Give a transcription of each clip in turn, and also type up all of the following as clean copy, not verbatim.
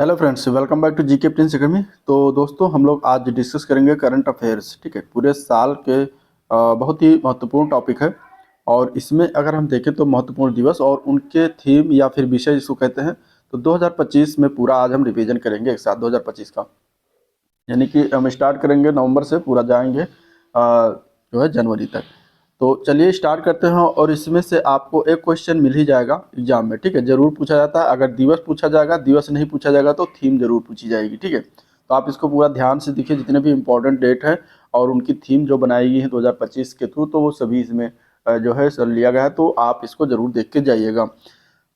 Hello friends, welcome back to GK Prince Academy. तो दोस्तों, हम लोग आज डिस्कस करेंगे करंट अफेयर्स। ठीक है, पूरे साल के बहुत ही महत्वपूर्ण टॉपिक है। और इसमें अगर हम देखें तो महत्वपूर्ण दिवस और उनके थीम या फिर विषय जिसको कहते हैं, तो 2025 में पूरा आज हम रिवीजन करेंगे एक साथ 2025 का। यानी कि हम स्टार्ट करेंगे नवंबर से, पूरा जाएंगे जो है जनवरी तक। तो चलिए स्टार्ट करते हैं। और इसमें से आपको एक क्वेश्चन मिल ही जाएगा एग्जाम में। ठीक है, जरूर पूछा जाता है। अगर दिवस पूछा जाएगा, दिवस नहीं पूछा जाएगा तो थीम जरूर पूछी जाएगी। ठीक है, तो आप इसको पूरा ध्यान से देखिए, जितने भी इंपॉर्टेंट डेट हैं और उनकी थीम जो बनाई गई है 2025 के थ्रू, तो वो सभी इसमें जो है सर लिया गया है। तो आप इसको जरूर देख के जाइएगा।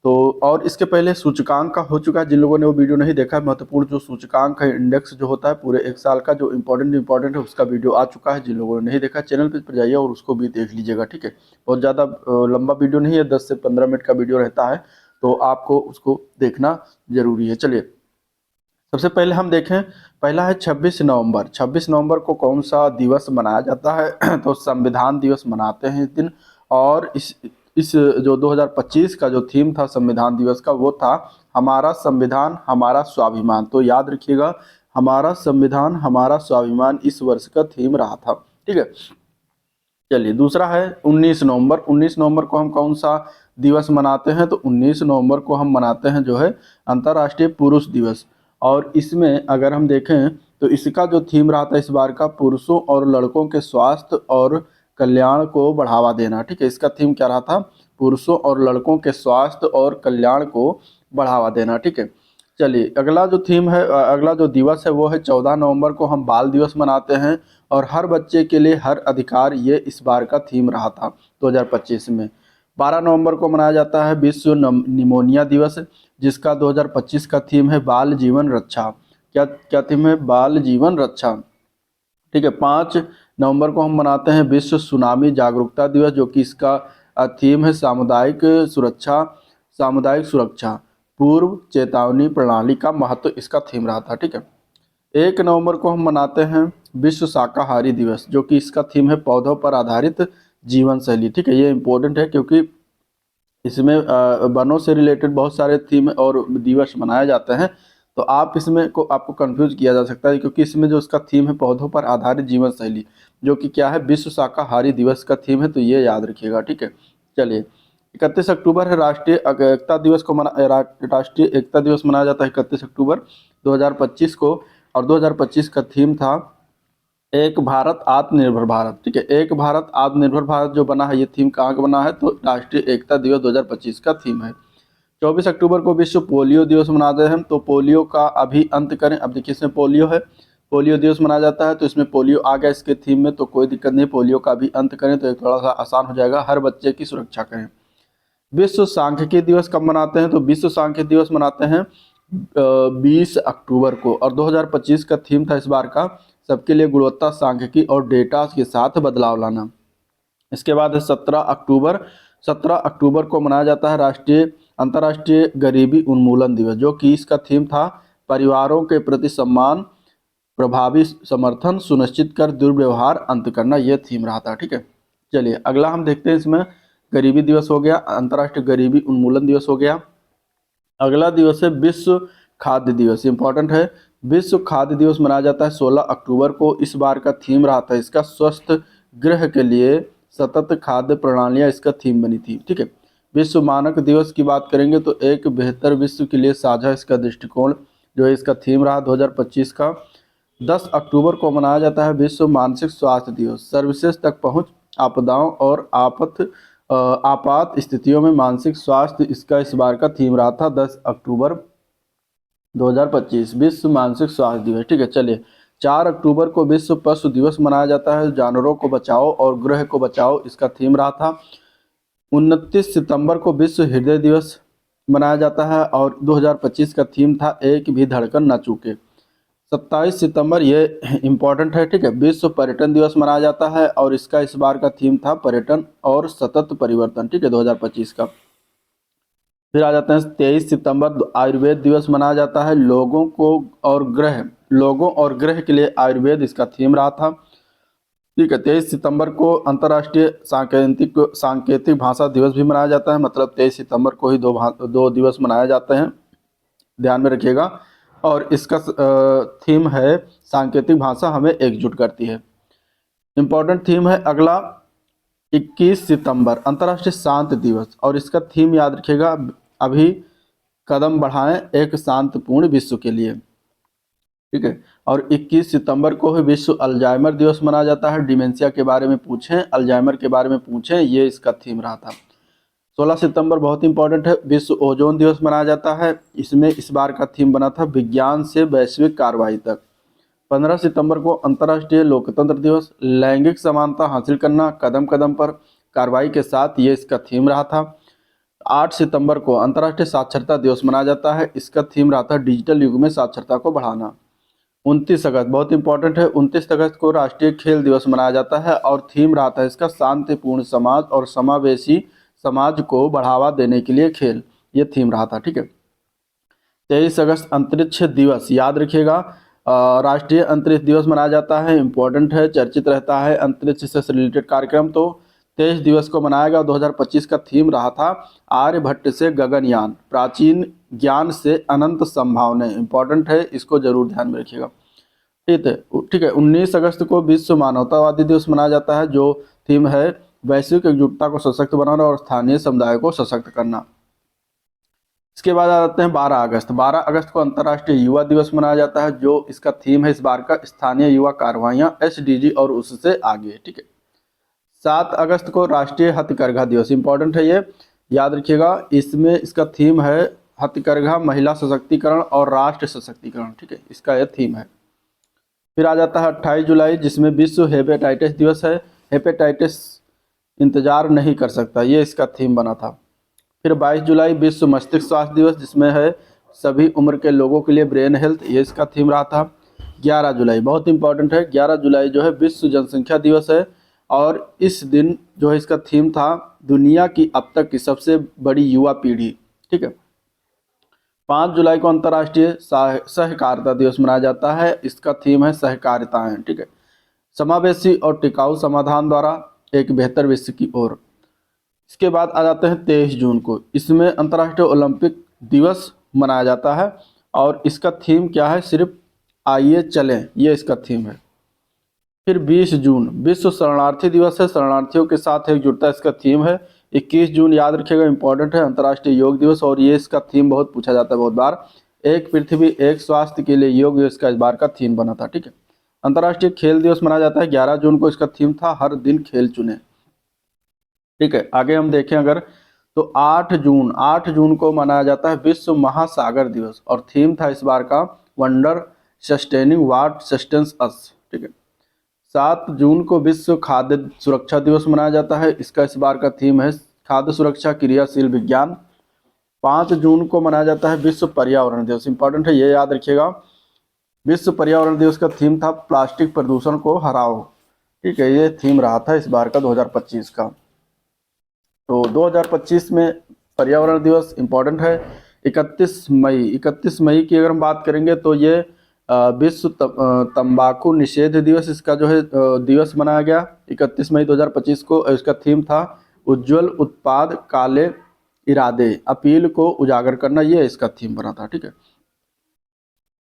तो और इसके पहले सूचकांक का हो चुका है। जिन लोगों ने वो वीडियो नहीं देखा है, महत्वपूर्ण जो सूचकांक है, इंडेक्स जो होता है पूरे एक साल का, जो इंपॉर्टेंट है, उसका वीडियो आ चुका है। जिन लोगों ने नहीं देखा, चैनल पर जाइए और उसको भी देख लीजिएगा। ठीक है, बहुत ज़्यादा लंबा वीडियो नहीं है, 10 से 15 मिनट का वीडियो रहता है, तो आपको उसको देखना जरूरी है। चलिए, सबसे पहले हम देखें। पहला है 26 नवंबर। 26 नवंबर को कौन सा दिवस मनाया जाता है? तो संविधान दिवस मनाते हैं इस दिन। और इस जो 2025 का जो थीम था संविधान दिवस का, वो था हमारा संविधान हमारा स्वाभिमान। तो याद रखिएगा, हमारा संविधान हमारा स्वाभिमान इस वर्ष का थीम रहा था। ठीक है, चलिए दूसरा है 19 नवंबर। 19 नवंबर को हम कौन सा दिवस मनाते हैं? तो 19 नवंबर को हम मनाते हैं जो है अंतर्राष्ट्रीय पुरुष दिवस। और इसमें अगर हम देखें तो इसका जो थीम रहा था इस बार का, पुरुषों और लड़कों के स्वास्थ्य और कल्याण को बढ़ावा देना। ठीक है, इसका थीम क्या रहा था? पुरुषों और लड़कों के स्वास्थ्य और कल्याण को बढ़ावा देना। ठीक है, चलिए अगला जो थीम है, अगला जो दिवस है वो है 14 नवंबर को हम बाल दिवस मनाते हैं। और हर बच्चे के लिए हर अधिकार, ये इस बार का थीम रहा था 2025 में। 12 नवंबर को मनाया जाता है विश्व निमोनिया दिवस, जिसका 2025 का थीम है बाल जीवन रक्षा। क्या क्या थीम है? बाल जीवन रक्षा। ठीक है, 5 नवंबर को हम मनाते हैं विश्व सुनामी जागरूकता दिवस, जो कि इसका थीम है सामुदायिक सुरक्षा। सामुदायिक सुरक्षा पूर्व चेतावनी प्रणाली का महत्व, इसका थीम रहा था। ठीक है, 1 नवंबर को हम मनाते हैं विश्व शाकाहारी दिवस, जो कि इसका थीम है पौधों पर आधारित जीवन शैली। ठीक है, ये इंपॉर्टेंट है क्योंकि इसमें वनों से रिलेटेड बहुत सारे थीम और दिवस मनाए जाते हैं। तो आप इसमें को आपको कंफ्यूज किया जा सकता है, क्योंकि इसमें जो इसका थीम है पौधों पर आधारित जीवन शैली, जो कि क्या है? विश्व शाकाहारी दिवस का थीम है। तो ये याद रखिएगा। ठीक है, चलिए 31 अक्टूबर है राष्ट्रीय एकता दिवस को राष्ट्रीय एकता दिवस मनाया जाता है 31 अक्टूबर 2025 को। और 2025 का थीम था एक भारत आत्मनिर्भर भारत। ठीक है, एक भारत आत्मनिर्भर भारत जो बना है, ये थीम कहाँ का बना है? तो राष्ट्रीय एकता दिवस 2025 का थीम है। 24 अक्टूबर को विश्व पोलियो दिवस मनाते हैं। तो पोलियो का अभी अंत करें। अब देखिए, इसमें पोलियो है, पोलियो दिवस मनाया जाता है, तो इसमें पोलियो आ गया इसके थीम में, तो कोई दिक्कत नहीं। पोलियो का भी अंत करें तो एक थोड़ा सा आसान हो जाएगा। हर बच्चे की सुरक्षा करें। विश्व सांख्यिकी दिवस कब मनाते हैं? तो विश्व सांख्यिकी दिवस मनाते हैं 20 अक्टूबर को। और 2025 का थीम था इस बार का सबके लिए गुणवत्ता सांख्यिकी और डेटा के साथ बदलाव लाना। इसके बाद है 17 अक्टूबर। 17 अक्टूबर को मनाया जाता है राष्ट्रीय अंतर्राष्ट्रीय गरीबी उन्मूलन दिवस, जो कि इसका थीम था परिवारों के प्रति सम्मान, प्रभावी समर्थन सुनिश्चित कर दुर्व्यवहार अंत करना। यह थीम रहा था। ठीक है, चलिए अगला हम देखते हैं। इसमें गरीबी दिवस हो गया, अंतर्राष्ट्रीय गरीबी उन्मूलन दिवस हो गया। अगला दिवस है विश्व खाद्य दिवस। इंपॉर्टेंट है, विश्व खाद्य दिवस मनाया जाता है 16 अक्टूबर को। इस बार का थीम रहा था इसका स्वस्थ गृह के लिए सतत खाद्य प्रणालियां, इसका थीम बनी थी। ठीक है, विश्व मानक दिवस की बात करेंगे तो एक बेहतर विश्व के लिए साझा, इसका दृष्टिकोण जो है इसका थीम रहा 2025 का। 10 अक्टूबर को मनाया जाता है विश्व मानसिक स्वास्थ्य दिवस। सर्विसेज तक पहुंच, आपदाओं और आपात स्थितियों में मानसिक स्वास्थ्य, इसका इस बार का थीम रहा था 10 अक्टूबर 2025 विश्व मानसिक स्वास्थ्य दिवस। ठीक है, चलिए 4 अक्टूबर को विश्व पशु दिवस मनाया जाता है। जानवरों को बचाओ और ग्रह को बचाओ, इसका थीम रहा था। 29 सितंबर को विश्व हृदय दिवस मनाया जाता है और 2025 का थीम था एक भी धड़कन न चूके। 27 सितंबर, ये इम्पोर्टेंट है। ठीक है, विश्व पर्यटन दिवस मनाया जाता है और इसका इस बार का थीम था पर्यटन और सतत परिवर्तन। ठीक है, 2025 का। फिर आ जाते हैं 23 सितंबर, आयुर्वेद दिवस मनाया जाता है। लोगों और ग्रह के लिए आयुर्वेद, इसका थीम रहा था। ठीक है, 23 सितंबर को अंतर्राष्ट्रीय सांकेतिक भाषा दिवस भी मनाया जाता है। मतलब 23 सितंबर को ही दो दिवस मनाए जाते हैं, ध्यान में रखिएगा। और इसका थीम है सांकेतिक भाषा हमें एकजुट करती है। इम्पोर्टेंट थीम है अगला 21 सितंबर अंतर्राष्ट्रीय शांति दिवस, और इसका थीम याद रखिएगा, अभी कदम बढ़ाएं एक शांतिपूर्ण विश्व के लिए। ठीक है। और 21 सितंबर को ही विश्व अल्जाइमर दिवस मनाया जाता है। डिमेंशिया के बारे में पूछें, अल्जाइमर के बारे में पूछें, ये इसका थीम रहा था। 16 सितंबर बहुत इंपॉर्टेंट है, विश्व ओजोन दिवस मनाया जाता है। इसमें इस बार का थीम बना था विज्ञान से वैश्विक कार्रवाई तक। 15 सितंबर को अंतर्राष्ट्रीय लोकतंत्र दिवस, लैंगिक समानता हासिल करना कदम कदम पर कार्रवाई के साथ, ये इसका थीम रहा था। 8 सितंबर को अंतर्राष्ट्रीय साक्षरता दिवस मनाया जाता है। इसका थीम रहा था डिजिटल युग में साक्षरता को बढ़ाना। 29 अगस्त बहुत इंपॉर्टेंट है, 29 अगस्त को राष्ट्रीय खेल दिवस मनाया जाता है और थीम रहा था इसका शांतिपूर्ण समाज और समावेशी समाज को बढ़ावा देने के लिए खेल, ये थीम रहा था। ठीक है। 23 अगस्त अंतरिक्ष दिवस, याद रखिएगा, राष्ट्रीय अंतरिक्ष दिवस मनाया जाता है, इंपॉर्टेंट है, चर्चित रहता है अंतरिक्ष से रिलेटेड कार्यक्रम। तो 23 दिवस को मनाया गया। 2025 का थीम रहा था आर्यभट्ट से गगनयान, प्राचीन ज्ञान से अनंत संभावनाएं, इंपॉर्टेंट है, इसको जरूर ध्यान में रखिएगा। ठीक है। ठीक है। 19 अगस्त को विश्व मानवतावादी दिवस मनाया जाता है, जो थीम है वैश्विक एकजुटता को सशक्त बनाना और स्थानीय समुदाय को सशक्त करना। इसके बाद आ जाते हैं 12 अगस्त। 12 अगस्त को अंतर्राष्ट्रीय युवा दिवस मनाया जाता है, जो इसका थीम है इस बार का स्थानीय युवा कार्रवाइयाँ, एसडीजी और उससे आगे। ठीक है। 7 अगस्त को राष्ट्रीय हथकरघा दिवस, इंपॉर्टेंट है ये, याद रखिएगा, इसमें इसका थीम है हथकरघा, महिला सशक्तिकरण और राष्ट्र सशक्तिकरण। ठीक है, इसका यह थीम है। फिर आ जाता है 28 जुलाई, जिसमें विश्व हेपेटाइटिस दिवस है। हेपेटाइटिस इंतजार नहीं कर सकता, ये इसका थीम बना था। फिर 22 जुलाई विश्व मस्तिष्क स्वास्थ्य दिवस, जिसमें है सभी उम्र के लोगों के लिए ब्रेन हेल्थ, ये इसका थीम रहा था। 11 जुलाई बहुत इंपॉर्टेंट है, 11 जुलाई जो है विश्व जनसंख्या दिवस है और इस दिन जो है इसका थीम था दुनिया की अब तक की सबसे बड़ी युवा पीढ़ी। ठीक है। 5 जुलाई को अंतर्राष्ट्रीय सहकारिता दिवस मनाया जाता है, इसका थीम है सहकारिताएं। ठीक है। समावेशी और टिकाऊ समाधान द्वारा एक बेहतर विश्व की ओर। इसके बाद आ जाते हैं 23 जून को, इसमें अंतर्राष्ट्रीय ओलंपिक दिवस मनाया जाता है और इसका थीम क्या है, सिर्फ आइए चलें, ये इसका थीम है। फिर 20 जून विश्व शरणार्थी दिवस है, शरणार्थियों के साथ एकजुटता इसका थीम है। 21 जून याद रखिएगा, इंपॉर्टेंट है, अंतर्राष्ट्रीय योग दिवस, और ये इसका थीम बहुत पूछा जाता है बहुत बार, एक पृथ्वी एक स्वास्थ्य के लिए योग, इसका इस बार का थीम बना था। ठीक है। अंतर्राष्ट्रीय खेल दिवस मनाया जाता है, 11 जून को इसका थीम था हर दिन खेल चुने। ठीक है। आगे हम देखें अगर, तो 8 जून को मनाया जाता है विश्व महासागर दिवस और थीम था इस बार का वंडर सस्टेनिंग व्हाट सस्टेन्स अस। ठीक है। 7 जून को विश्व खाद्य सुरक्षा दिवस मनाया जाता है, इसका इस बार का थीम है खाद्य सुरक्षा क्रियाशील विज्ञान। 5 जून को मनाया जाता है विश्व पर्यावरण दिवस, इंपॉर्टेंट है, ये याद रखिएगा, विश्व पर्यावरण दिवस का थीम था प्लास्टिक प्रदूषण को हराओ। ठीक है, ये थीम रहा था इस बार का 2025 का। तो 2025 में पर्यावरण दिवस इंपॉर्टेंट है। 31 मई की अगर हम बात करेंगे तो ये विश्व तंबाकू निषेध दिवस, इसका जो है दिवस मनाया गया 31 मई 2025 को। इसका थीम था उज्जवल उत्पाद काले इरादे, अपील को उजागर करना, ये इसका थीम बना था। ठीक है।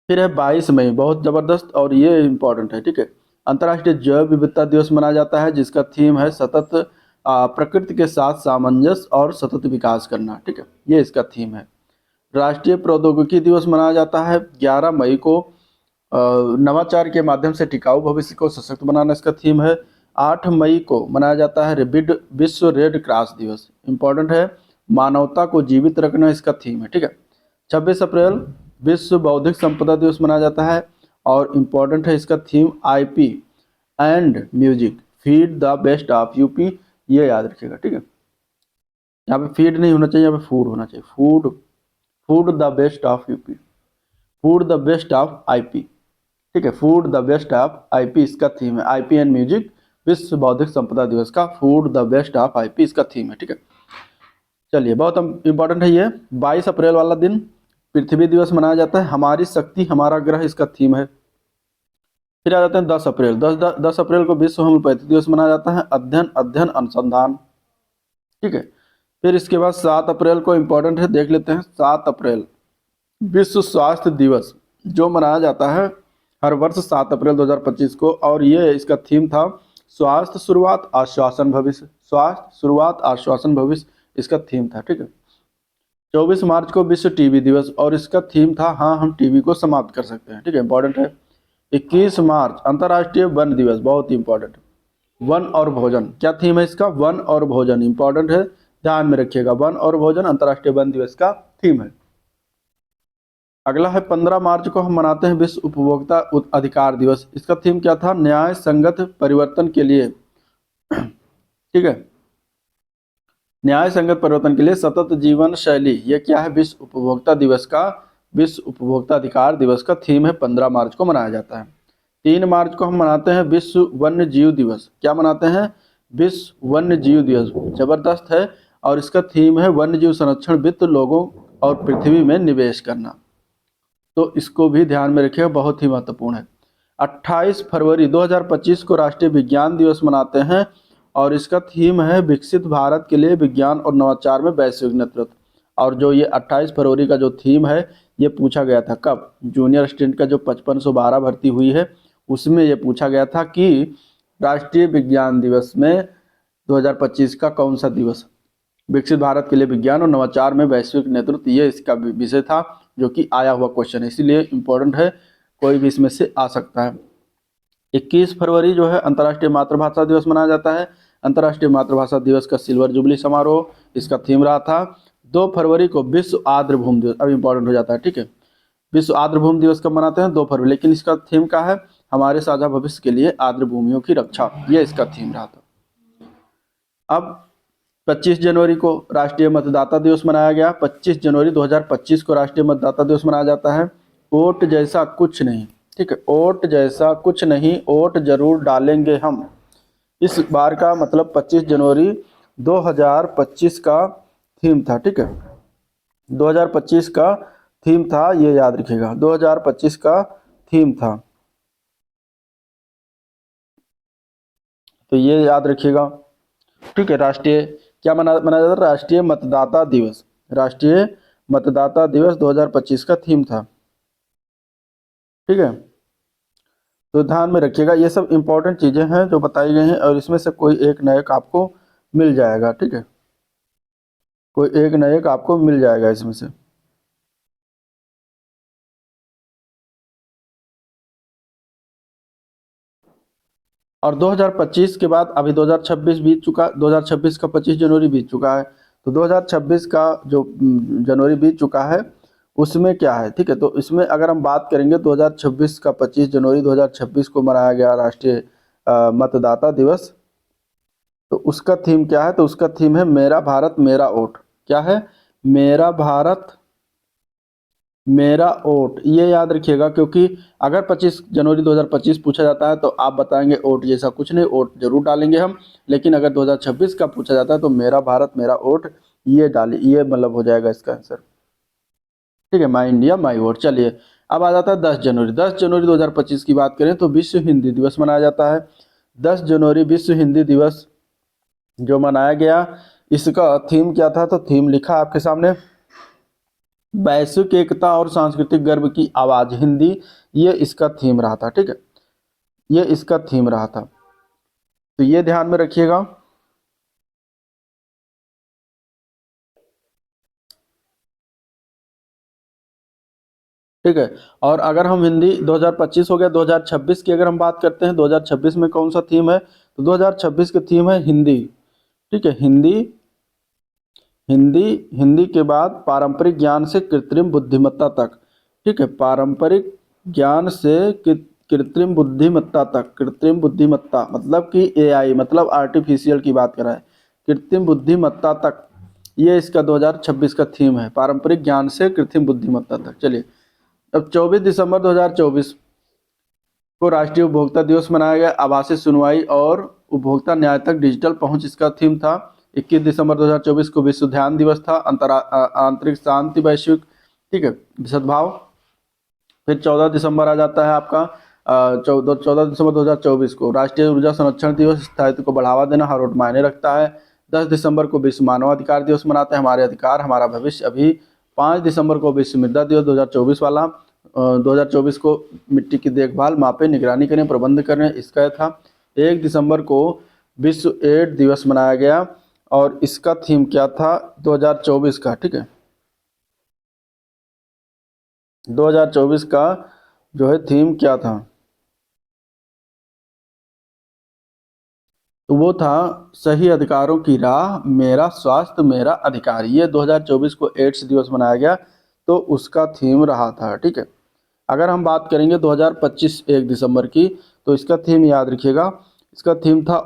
फिर है 22 मई, बहुत ज़बरदस्त और ये इम्पोर्टेंट है। ठीक है। अंतर्राष्ट्रीय जैव विविधता दिवस मनाया जाता है, जिसका थीम है सतत प्रकृति के साथ सामंजस्य और सतत विकास करना। ठीक है, ये इसका थीम है। राष्ट्रीय प्रौद्योगिकी दिवस मनाया जाता है 11 मई को, नवाचार के माध्यम से टिकाऊ भविष्य को सशक्त बनाना इसका थीम है। 8 मई को मनाया जाता है विश्व रेड क्रॉस दिवस, इंपॉर्टेंट है, मानवता को जीवित रखना इसका थीम है। ठीक है। 26 अप्रैल विश्व बौद्धिक संपदा दिवस मनाया जाता है और इम्पोर्टेंट है इसका theme IP and music feed the best of UP, ये याद रखिएगा। ठीक है। यहाँ पे फीड नहीं होना चाहिए, यहाँ पे फूड होना चाहिए, food the best of UP, food the best of IP. ठीक है, food the best of IP इसका थीम है। आईपी एंड म्यूजिक विश्व बौद्धिक संपदा दिवस का food the best of IP इसका थीम है। ठीक है। चलिए, बहुत इंपॉर्टेंट है ये। 22 अप्रैल वाला दिन पृथ्वी दिवस मनाया जाता है, हमारी शक्ति हमारा ग्रह इसका थीम है। फिर आ जाते हैं 10 अप्रैल, 10 अप्रैल को विश्व होम्योपैथी दिवस मनाया जाता है, अध्ययन अनुसंधान। ठीक है। फिर इसके बाद 7 अप्रैल को इंपॉर्टेंट है, देख लेते हैं। 7 अप्रैल विश्व स्वास्थ्य दिवस, जो मनाया जाता है हर वर्ष 7 अप्रैल 2025 को, और ये इसका थीम था स्वास्थ्य शुरुआत आश्वासन भविष्य। स्वास्थ्य शुरुआत आश्वासन भविष्य इसका थीम था, ठीक है। 24 मार्च को विश्व टीबी दिवस, और इसका थीम था हाँ हम टीबी को समाप्त कर सकते हैं, ठीक है, इंपॉर्टेंट है। 21 मार्च अंतर्राष्ट्रीय वन दिवस, बहुत ही इंपॉर्टेंट। वन और भोजन, क्या थीम है इसका? वन और भोजन, इंपॉर्टेंट है, ध्यान में रखिएगा। वन और भोजन अंतर्राष्ट्रीय वन दिवस का थीम है। अगला है 15 मार्च को हम मनाते हैं विश्व उपभोक्ता अधिकार दिवस। इसका थीम क्या था? न्याय संगत परिवर्तन के लिए, ठीक है, न्याय संगत परिवर्तन के लिए सतत जीवन शैली। यह क्या है? विश्व उपभोक्ता दिवस का, विश्व उपभोक्ता अधिकार दिवस का थीम है, 15 मार्च को मनाया जाता है। 3 मार्च को हम मनाते हैं विश्व वन्य जीव दिवस। क्या मनाते हैं? विश्व वन्य जीव दिवस, जबरदस्त है, और इसका थीम है वन्य जीव संरक्षण, वित्त, लोगों और पृथ्वी में निवेश करना। तो इसको भी ध्यान में रखिएगा, बहुत ही महत्वपूर्ण है। 28 फरवरी 2025 को राष्ट्रीय विज्ञान दिवस मनाते हैं, और इसका थीम है विकसित भारत के लिए विज्ञान और नवाचार में वैश्विक नेतृत्व। और जो ये 28 फरवरी का जो थीम है, ये पूछा गया था कब? जूनियर स्टूडेंट का जो 5512 भर्ती हुई है, उसमें ये पूछा गया था कि राष्ट्रीय विज्ञान दिवस में 2025 का कौन सा दिवस? विकसित भारत के लिए विज्ञान और नवाचार में वैश्विक नेतृत्व, ये इसका विषय था, जो कि आया हुआ क्वेश्चन है, इसीलिए इंपॉर्टेंट है, कोई भी इसमें से आ सकता है। 21 फरवरी जो है अंतर्राष्ट्रीय मातृभाषा दिवस मनाया जाता है। अंतर्राष्ट्रीय मातृभाषा दिवस का सिल्वर जुबली समारोह इसका थीम रहा था। 2 फरवरी को विश्व आर्द्र भूमि दिवस, अब इंपॉर्टेंट हो जाता है, ठीक है। विश्व आर्द्र भूमि दिवस कब मनाते हैं? 2 फरवरी, लेकिन इसका थीम क्या है? हमारे साझा भविष्य के लिए आर्द्र भूमियों की रक्षा, ये इसका थीम रहा था। अब 25 जनवरी को राष्ट्रीय मतदाता दिवस मनाया गया। 25 जनवरी 2025 को राष्ट्रीय मतदाता दिवस मनाया जाता है। वोट जैसा कुछ नहीं, ठीक है, वोट जैसा कुछ नहीं, वोट जरूर डालेंगे हम, इस बार का मतलब 25 जनवरी 2025 का थीम था, ठीक है। 2025 का थीम था, ये याद रखिएगा, 2025 का थीम था, तो ये याद रखिएगा, ठीक है। राष्ट्रीय क्या मनाया जाता है? राष्ट्रीय मतदाता दिवस। राष्ट्रीय मतदाता दिवस 2025 का थीम था, ठीक है। तो ध्यान में रखिएगा, ये सब इंपॉर्टेंट चीजें हैं जो बताई गई हैं, और इसमें से कोई एक नएक आपको मिल जाएगा, ठीक है, कोई एक नएक आपको मिल जाएगा इसमें से। और 2025 के बाद अभी 2026 बीत चुका, 2026 का 25 जनवरी बीत चुका है, तो 2026 का जो जनवरी बीत चुका है उसमें क्या है, ठीक है। तो इसमें अगर हम बात करेंगे 2026 का 25 जनवरी 2026 को मनाया गया राष्ट्रीय मतदाता दिवस, तो उसका थीम क्या है? तो उसका थीम है मेरा भारत मेरा वोट। क्या है? मेरा भारत मेरा वोट, ये याद रखिएगा, क्योंकि अगर 25 जनवरी 2025 पूछा जाता है तो आप बताएंगे वोट जैसा कुछ नहीं, वोट जरूर डालेंगे हम, लेकिन अगर 2026 का पूछा जाता है तो मेरा भारत मेरा वोट, ये डालिए, ये मतलब हो जाएगा इसका आंसर, ठीक है, माई इंडिया माई वोट। चलिए अब आ जाता है 10 जनवरी। 10 जनवरी 2025 की बात करें तो विश्व हिंदी दिवस मनाया जाता है। 10 जनवरी विश्व हिंदी दिवस जो मनाया गया, इसका थीम क्या था? तो थीम लिखा आपके सामने, वैश्विक एकता और सांस्कृतिक गर्व की आवाज हिंदी, ये इसका थीम रहा था, ठीक है, ये इसका थीम रहा था, तो ये ध्यान में रखिएगा। ठीक है, और अगर हम हिंदी 2025 हो गया, 2026 की अगर हम बात करते हैं, 2026 में कौन सा थीम है? तो 2026 की थीम है हिंदी, ठीक है, हिंदी। हिंदी हिंदी के बाद पारंपरिक ज्ञान से कृत्रिम बुद्धिमत्ता तक, ठीक है, पारंपरिक ज्ञान से कृत्रिम बुद्धिमत्ता तक। कृत्रिम बुद्धिमत्ता मतलब कि एआई, मतलब आर्टिफिशियल की बात कर रहा है, कृत्रिम बुद्धिमत्ता तक, ये इसका 2026 का थीम है, पारंपरिक ज्ञान से कृत्रिम बुद्धिमत्ता तक। चलिए अब 24 दिसंबर 2024 को राष्ट्रीय उपभोक्ता दिवस मनाया गया। आभासी सुनवाई और उपभोक्ता न्याय तक डिजिटल पहुंच इसका थीम था। 21 दिसंबर 2024 को विश्व ध्यान दिवस था, आंतरिक शांति वैश्विक, ठीक है, सद्भाव। फिर 14 दिसंबर आ जाता है आपका 14 दिसंबर 2024 को राष्ट्रीय ऊर्जा संरक्षण दिवस, स्थायित्व को बढ़ावा देना हर वोट मायने रखता है। 10 दिसंबर को विश्व मानवाधिकार दिवस मनाते हैं, हमारे अधिकार हमारा भविष्य अभी। 5 दिसंबर को विश्व मृदा दिवस 2024 वाला, 2024 को मिट्टी की देखभाल, मापे, निगरानी करें, प्रबंध करें, इसका था। 1 दिसंबर को विश्व एड्स दिवस मनाया गया और इसका थीम क्या था 2024 का, ठीक है। 2024 का जो है थीम क्या था, तो वो था सही अधिकारों की राह, मेरा स्वास्थ्य मेरा अधिकार। ये 2024 को एड्स दिवस मनाया गया तो उसका थीम रहा था, ठीक है। अगर हम बात करेंगे 2025 1 दिसंबर की, तो इसका थीम याद रखिएगा, इसका थीम था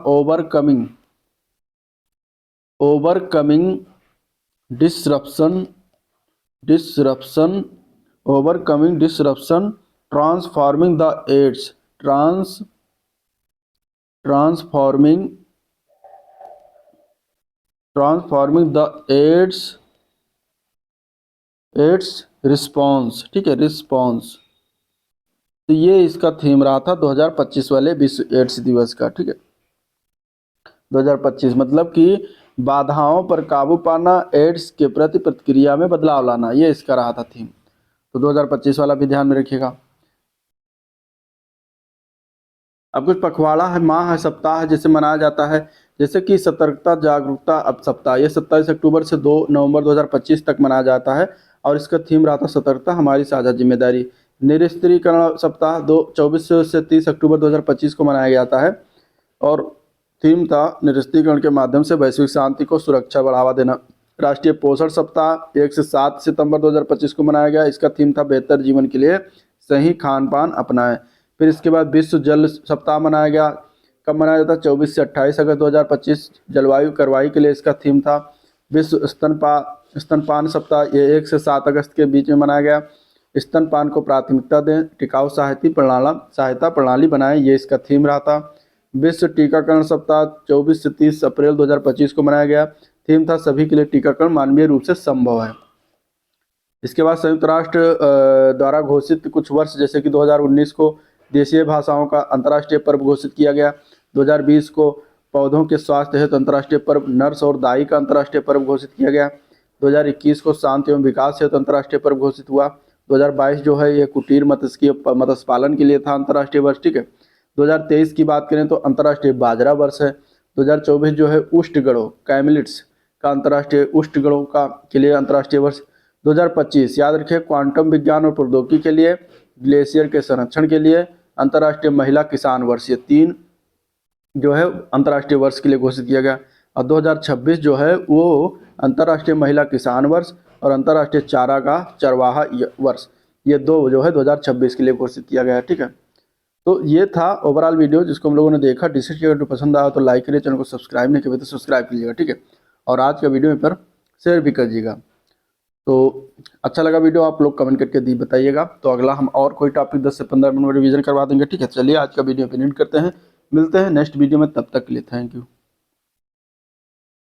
overcoming disruption disruption overcoming disruption transforming the AIDS transforming the AIDS response, ठीक है, रिस्पॉन्स। तो ये इसका थीम रहा था 2025 वाले विश्व एड्स दिवस का, ठीक है। 2025 मतलब कि बाधाओं पर काबू पाना, एड्स के प्रति प्रतिक्रिया में बदलाव लाना, ये इसका रहा था थीम। तो 2025 वाला भी ध्यान में रखिएगा। अब कुछ पखवाड़ा है, माह है, सप्ताह है जैसे मनाया जाता है, जैसे कि सतर्कता जागरूकता अब सप्ताह, ये 27 अक्टूबर से 2 नवंबर 2025 तक मनाया जाता है और इसका थीम रहा था सतर्कता हमारी साझा जिम्मेदारी। निरस्त्रीकरण सप्ताह 24 से 30 अक्टूबर 2025 को मनाया जाता है और थीम था निरस्त्रीकरण के माध्यम से वैश्विक शांति को सुरक्षा बढ़ावा देना। राष्ट्रीय पोषण सप्ताह 1 से 7 सितंबर 2025 को मनाया गया, इसका थीम था बेहतर जीवन के लिए सही खान पान अपनाएं। फिर इसके बाद विश्व जल सप्ताह मनाया गया, कब मनाया जाता है 24 से 28 अगस्त 2025, जलवायु कार्रवाई के लिए इसका थीम था। विश्व स्तनपान सप्ताह, ये 1 से 7 अगस्त के बीच में मनाया गया, स्तनपान को प्राथमिकता दें, टिकाऊ सहायता प्रणाली बनाएं, ये इसका थीम रहा था। विश्व टीकाकरण सप्ताह 24 से 30 अप्रैल 2025 को मनाया गया, थीम था सभी के लिए टीकाकरण मानवीय रूप से संभव है। इसके बाद संयुक्त राष्ट्र द्वारा घोषित कुछ वर्ष, जैसे कि 2019 को देशीय भाषाओं का अंतर्राष्ट्रीय पर्व घोषित किया गया, 2020 को पौधों के स्वास्थ्य हेतु अंतर्राष्ट्रीय पर्व नर्स और दाई का अंतर्राष्ट्रीय पर्व घोषित किया गया, 2021 को शांति एवं विकास हेतु अंतर्राष्ट्रीय पर्व घोषित हुआ, 2022 जो है ये कुटीर मत्स्य पालन के लिए था अंतर्राष्ट्रीय वर्ष, ठीक है। 2023 की बात करें तो अंतर्राष्ट्रीय बाजरा वर्ष है। 2024 जो है उष्टगड़ों कैमिलिट्स का अंतर्राष्ट्रीय उष्टगड़ों का के लिए अंतर्राष्ट्रीय वर्ष। 2025 याद रखिए क्वांटम विज्ञान और प्रौद्योगिकी के लिए, ग्लेशियर के संरक्षण के लिए, अंतर्राष्ट्रीय महिला किसान वर्ष, ये 3 जो है अंतर्राष्ट्रीय वर्ष के लिए घोषित किया गया। और 2026 जो है वो अंतर्राष्ट्रीय महिला किसान वर्ष और अंतर्राष्ट्रीय चरवाहा वर्ष, ये 2 जो है 2026 के लिए घोषित किया गया है, ठीक है। तो ये था ओवरऑल वीडियो जिसको हम लोगों ने देखा। डिस्कस किया, अगर पसंद आया तो लाइक करिए, चैनल को सब्सक्राइब नहीं किया तो सब्सक्राइब कीजिएगा, ठीक है। और आज का वीडियो पर शेयर भी कर दीजिएगा। तो अच्छा लगा वीडियो, आप लोग कमेंट करके बताइएगा, तो अगला हम और कोई टॉपिक 10 से 15 मिनट में रिवीजन करवा देंगे, ठीक है। चलिए आज का वीडियो पे एंड करते हैं, मिलते हैं नेक्स्ट वीडियो में, तब तक के लिए थैंक यू।